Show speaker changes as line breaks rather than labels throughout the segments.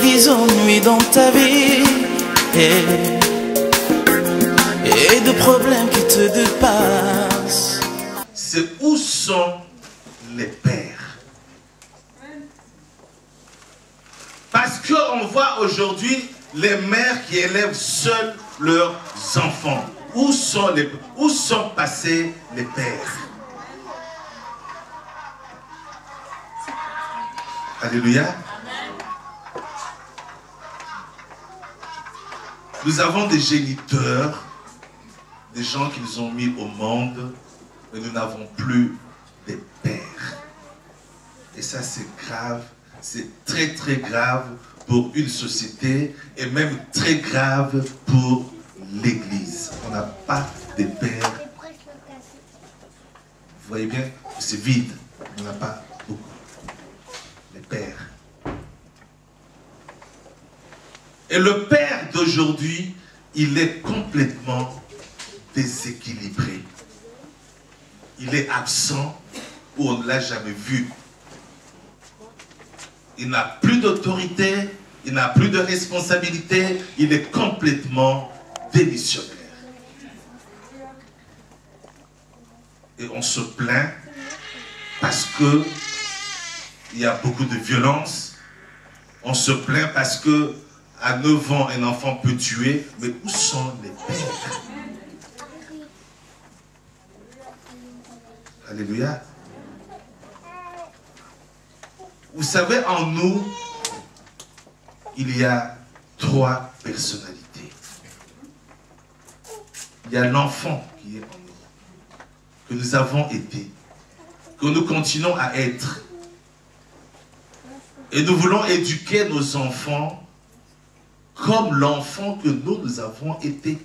ils ennuient dans ta vie et de problèmes qui te dépassent.
C'est où sont les pères? Parce qu'on voit aujourd'hui les mères qui élèvent seuls leurs enfants. Où sont passés les pères? Alléluia. Nous avons des géniteurs, des gens qui nous ont mis au monde, mais nous n'avons plus des pères. Et ça, c'est grave, c'est très très grave pour une société et même très grave pour l'Église. On n'a pas de pères. Vous voyez bien, c'est vide. On n'a pas beaucoup. Les pères. Et le père d'aujourd'hui, il est complètement déséquilibré. Il est absent ou on ne l'a jamais vu. Il n'a plus d'autorité, il n'a plus de responsabilité, il est complètement démissionnaire. Et on se plaint parce que il y a beaucoup de violence. On se plaint parce que à 9 ans, un enfant peut tuer. Mais où sont les pères? Alléluia. Vous savez, en nous, il y a 3 personnalités. Il y a l'enfant qui est en nous, que nous avons été, que nous continuons à être. Et nous voulons éduquer nos enfants comme l'enfant que nous avons été.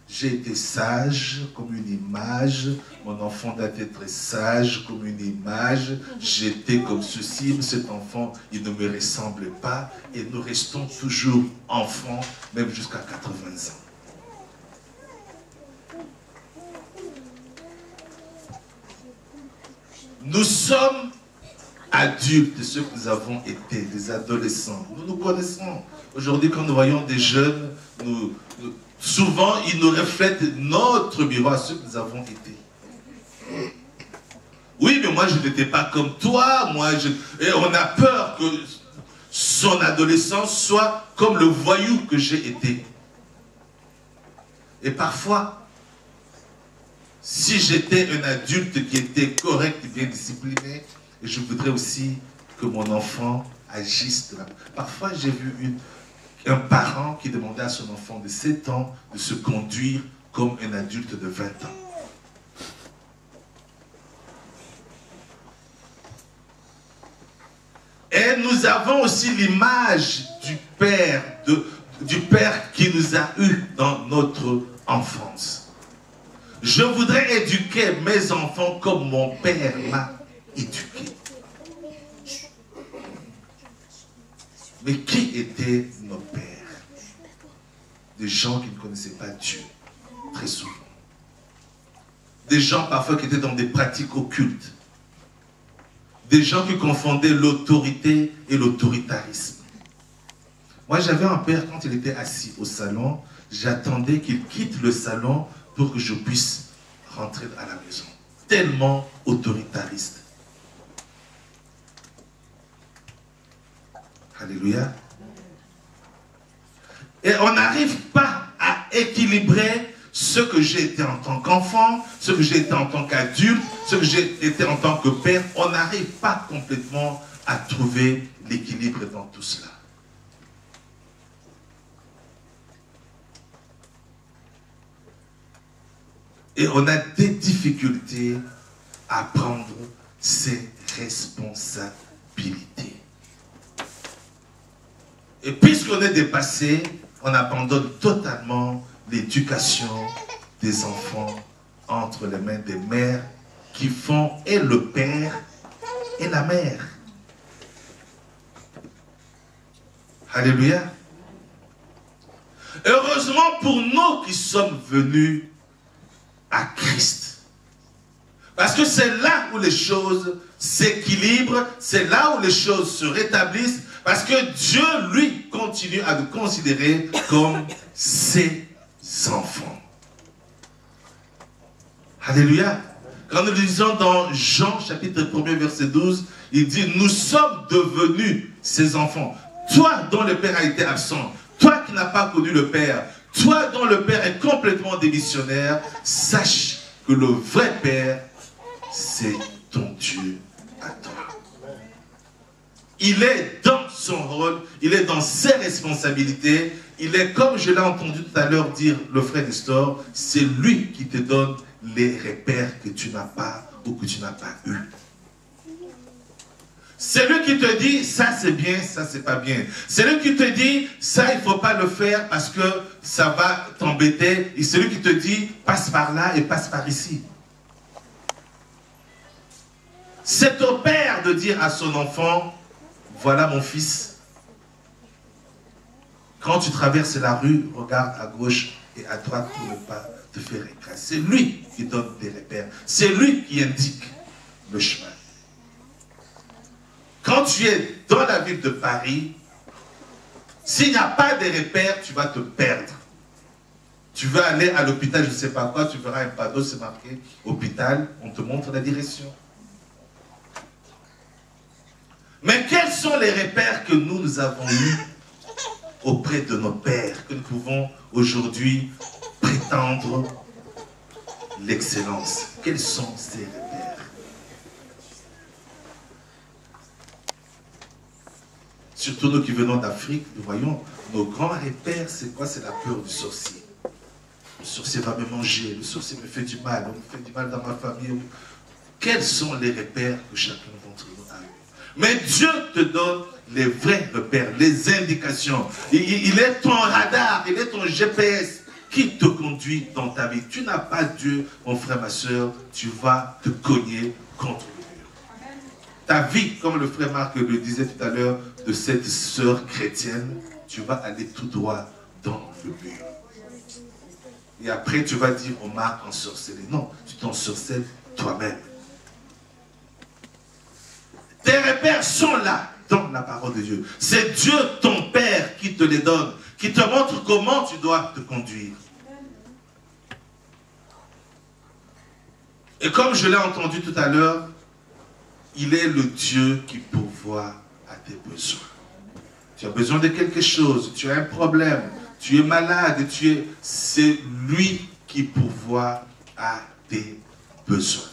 J'ai été sage comme une image, mon enfant doit être sage comme une image, j'étais comme ceci, mais cet enfant, il ne me ressemble pas, et nous restons toujours enfants, même jusqu'à 80 ans. Nous sommes adultes, ceux que nous avons été, des adolescents. Nous nous connaissons. Aujourd'hui, quand nous voyons des jeunes, souvent, ils nous reflètent notre miroir, ceux que nous avons été. Oui, mais moi, je n'étais pas comme toi. Et on a peur que son adolescence soit comme le voyou que j'ai été. Et parfois, si j'étais un adulte qui était correct et bien discipliné, je voudrais aussi que mon enfant agisse de la... Parfois, j'ai vu un parent qui demandait à son enfant de 7 ans de se conduire comme un adulte de 20 ans. Et nous avons aussi l'image du père qui nous a eus dans notre enfance. Je voudrais éduquer mes enfants comme mon père m'a éduqué. Mais qui étaient nos pères? Des gens qui ne connaissaient pas Dieu, très souvent. Des gens parfois qui étaient dans des pratiques occultes. Des gens qui confondaient l'autorité et l'autoritarisme. Moi, j'avais un père, quand il était assis au salon, j'attendais qu'il quitte le salon pour que je puisse rentrer à la maison. Tellement autoritariste. Alléluia. Et on n'arrive pas à équilibrer ce que j'ai été en tant qu'enfant, ce que j'ai été en tant qu'adulte, ce que j'ai été en tant que père. On n'arrive pas complètement à trouver l'équilibre dans tout cela. Et on a des difficultés à prendre ses responsabilités. Et puisqu'on est dépassé, on abandonne totalement l'éducation des enfants entre les mains des mères qui font et le père et la mère. Alléluia. Heureusement pour nous qui sommes venus à Christ. Parce que c'est là où les choses s'équilibrent, c'est là où les choses se rétablissent, parce que Dieu, lui, continue à nous considérer comme ses enfants. Alléluia. Quand nous lisons dans Jean, chapitre 1er, verset 12, il dit, nous sommes devenus ses enfants. Toi dont le Père a été absent, toi qui n'as pas connu le Père, toi dont le Père est complètement démissionnaire, sache que le vrai Père, c'est ton Dieu à toi. Il est dans son rôle, il est dans ses responsabilités, il est, comme je l'ai entendu tout à l'heure dire le frère Nestor, c'est lui qui te donne les repères que tu n'as pas ou que tu n'as pas eu. C'est lui qui te dit, ça c'est bien, ça c'est pas bien. C'est lui qui te dit, ça il ne faut pas le faire parce que ça va t'embêter. Et c'est lui qui te dit, passe par là et passe par ici. C'est au père de dire à son enfant, voilà mon fils. Quand tu traverses la rue, regarde à gauche et à droite pour ne pas te faire écraser. C'est lui qui donne des repères. C'est lui qui indique le chemin. Quand tu es dans la ville de Paris, s'il n'y a pas de repères, tu vas te perdre. Tu veux aller à l'hôpital, je ne sais pas quoi, tu verras un panneau, c'est marqué hôpital, on te montre la direction. Mais quels sont les repères que nous avons eus auprès de nos pères, que nous pouvons aujourd'hui prétendre l'excellence? Quels sont ces repères? Surtout nous qui venons d'Afrique, nous voyons nos grands repères, c'est quoi? C'est la peur du sorcier. Le sorcier va me manger, le sorcier me fait du mal, on me fait du mal dans ma famille. Quels sont les repères que chacun d'entre nous a eu? Mais Dieu te donne les vrais repères, les indications. Il est ton radar, il est ton GPS qui te conduit dans ta vie. Tu n'as pas Dieu, mon frère, ma soeur, tu vas te cogner contre le mur. Ta vie, comme le frère Marc le disait tout à l'heure, de cette sœur chrétienne, tu vas aller tout droit dans le mur. Et après, tu vas dire, on m'a ensorcelé. Non, tu t'ensorcelles toi-même. Tes repères sont là, dans la parole de Dieu. C'est Dieu, ton Père, qui te les donne, qui te montre comment tu dois te conduire. Et comme je l'ai entendu tout à l'heure, il est le Dieu qui pourvoit à tes besoins. Tu as besoin de quelque chose, tu as un problème, tu es malade, c'est lui qui pourvoit à tes besoins.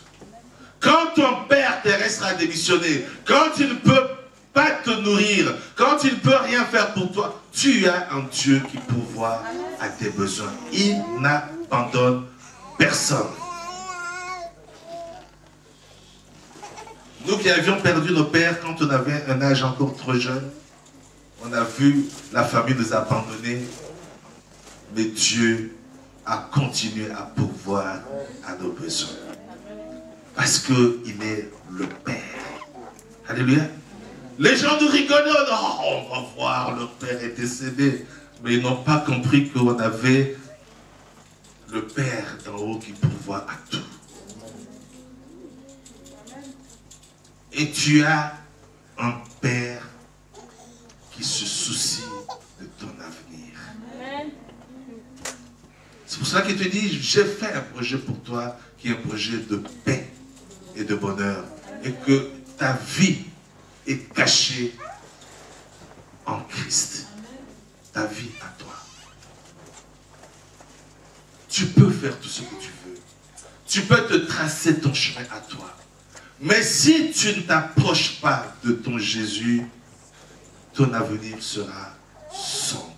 Quand ton père terrestre a démissionné, quand il ne peut pas te nourrir, quand il ne peut rien faire pour toi, tu as un Dieu qui pourvoit à tes besoins. Il n'abandonne personne. Nous qui avions perdu nos pères quand on avait un âge encore trop jeune, on a vu la famille nous abandonner, mais Dieu a continué à pourvoir à nos besoins. Parce qu'il est le Père. Alléluia. Les gens nous rigolaient, oh, on va voir, le Père est décédé. Mais ils n'ont pas compris qu'on avait le Père d'en haut qui pourvoit à tout. Et tu as un Père qui se soucie de ton avenir. C'est pour cela qu'il te dit, j'ai fait un projet pour toi qui est un projet de paix et de bonheur. Et que ta vie est cachée en Christ. Ta vie à toi. Tu peux faire tout ce que tu veux. Tu peux te tracer ton chemin à toi. Mais si tu ne t'approches pas de ton Jésus, ton avenir sera sombre.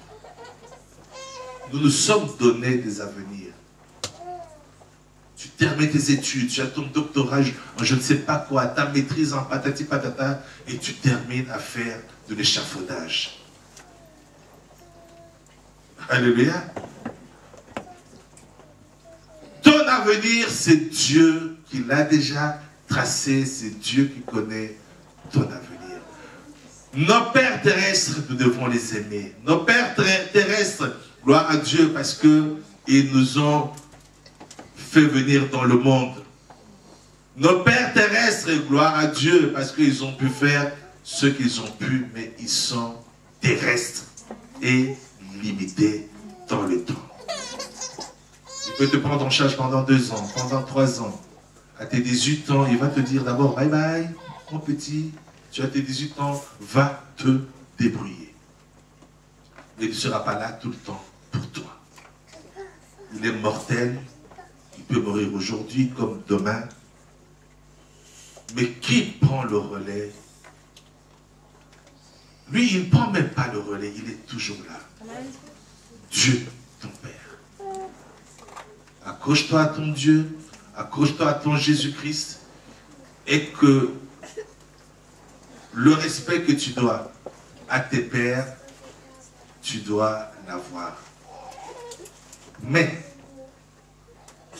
Nous nous sommes donné des avenirs. Tu termines tes études, tu as ton doctorat en je ne sais pas quoi, ta maîtrise en patati patata, et tu termines à faire de l'échafaudage. Alléluia. Ton avenir, c'est Dieu qui l'a déjà tracé, c'est Dieu qui connaît ton avenir. Nos pères terrestres, nous devons les aimer. Nos pères terrestres, gloire à Dieu, parce qu'ils nous ont fait venir dans le monde. Nos pères terrestres, gloire à Dieu, parce qu'ils ont pu faire ce qu'ils ont pu, mais ils sont terrestres et limités dans le temps. Il peut te prendre en charge pendant 2 ans, pendant 3 ans. À tes 18 ans, il va te dire d'abord, bye bye, mon petit, tu as tes 18 ans, va te débrouiller. Mais il ne sera pas là tout le temps pour toi. Il est mortel, il peut mourir aujourd'hui comme demain. Mais qui prend le relais? Lui, il ne prend même pas le relais, il est toujours là. Dieu, ton Père. Accroche-toi à ton Dieu, accroche-toi à ton Jésus-Christ, et que le respect que tu dois à tes pères, tu dois l'avoir. Mais,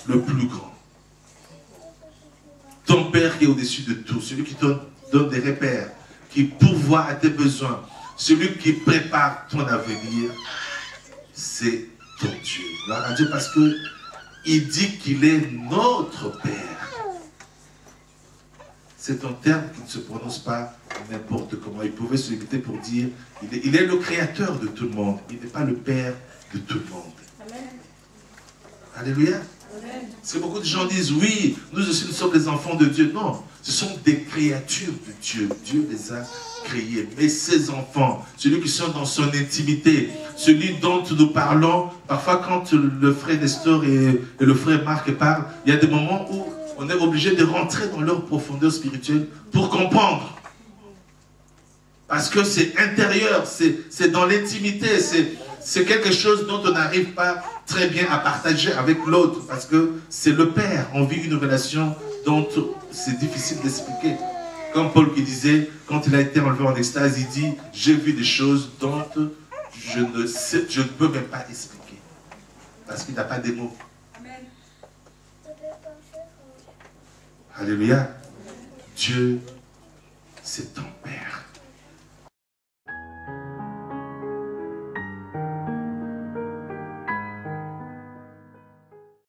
le plus grand, ton Père qui est au-dessus de tout, celui qui te donne des repères, qui pourvoit à tes besoins, celui qui prépare ton avenir, c'est ton Dieu. Gloire à Dieu, parce que il dit qu'il est notre Père. C'est un terme qui ne se prononce pas n'importe comment. Il pouvait se limiter pour dire il est le créateur de tout le monde. Il n'est pas le Père de tout le monde. Amen. Alléluia. Amen. Parce que beaucoup de gens disent, oui, nous aussi nous sommes des enfants de Dieu. Non, ce sont des créatures de Dieu. Dieu les a créés. Mais ces enfants, celui qui sont dans son intimité, celui dont nous parlons, parfois quand le frère Nestor et le frère Marc parlent, il y a des moments où on est obligé de rentrer dans leur profondeur spirituelle pour comprendre. Parce que c'est intérieur, c'est dans l'intimité, c'est quelque chose dont on n'arrive pas très bien à partager avec l'autre. Parce que c'est le Père, on vit une relation dont c'est difficile d'expliquer. Comme Paul qui disait, quand il a été enlevé en extase, il dit, j'ai vu des choses dont je ne peux même pas expliquer. Parce qu'il n'a pas des mots. Alléluia. Dieu, c'est ton Père.